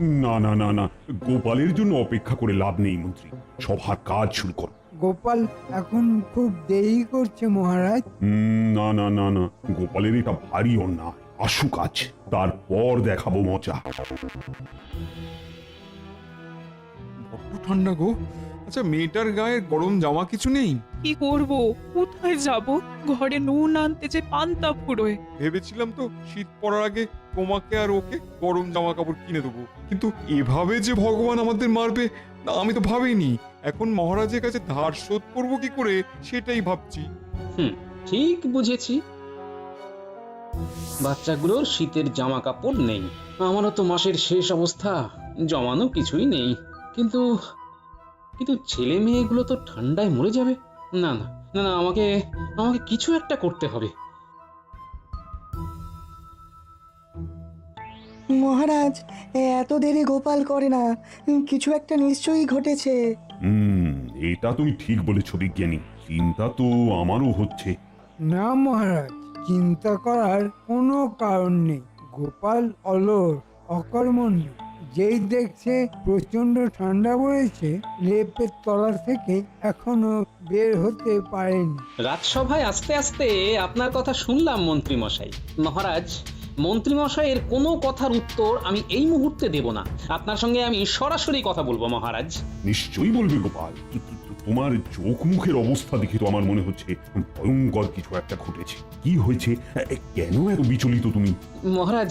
না না না না, গোপালের জন্য অপেক্ষা করে লাভ নেই মন্ত্রী, সভার কাজ শুরু করো। গোপাল এখন খুব দেরি করছে মহারাজ। না না না না, গোপালের এটা ভারী অন্যায়। আসুক আজ, তারপর দেখাবো মজা। বড্ড ঠান্ডা গো। আচ্ছা, মেয়েটার গায়ে গরম জামা কিছু নেই? কি করব, কোথায় যাব? ঘরে নুন আনতে যে পান্তা ফুরোয়। ভেবেছিলাম তো শীত পড়ার আগে তোমাকে আর ওকে গরম জামা কাপড় কিনে দেবো, কিন্তু এভাবে যে ভগবান আমাদের মারবে না, আমি তো ভাবিনি। এখন মহারাজের কাছে ধার শোধ করবো কি করে সেটাই ভাবছি। ঠিক বুঝেছি। বাচ্চাগুলোর শীতের জামা কাপড় নেই, আমারও তো মাসের শেষ অবস্থা, জমানো কিছুই নেই। কিন্তু কিন্তু ছেলে মেয়েগুলো তো ঠান্ডায় মরে যাবে। না না না না, আমাকে আমাকে কিছু একটা করতে হবে। মহারাজ, এত দেরি গোপাল করে না, কিছু একটা নিশ্চয়ই ঘটেছে। এটা তুমি ঠিক বলেছ বিজ্ঞানী, চিন্তা তো আমারও হচ্ছে। না মহারাজ, চিন্তা করার কোনো কারণ নেই। গোপাল অলস, অকর্মণ্য। যেই দেখছে প্রচন্ড ঠান্ডা পড়েছে, লেপের তলা থেকে এখনো বের হতে পারেনি। রাজসভায় আস্তে আস্তে আপনার কথা শুনলাম মন্ত্রী মশাই। মহারাজ, মন্ত্রী মশাইয়ের কোনো কথার উত্তর আমি এই মুহূর্তে দেব না। আপনার সঙ্গে আমি সরাসরি কথা বলবো মহারাজ। নিশ্চয়ই বলবে গোপাল, তোমার চোখ মুখের অবস্থা দেখে তো আমার মনে হচ্ছে ভয়ঙ্কর কিছু একটা ঘটেছে। কি হয়েছে, কেন এত বিচলিত তুমি? মহারাজ,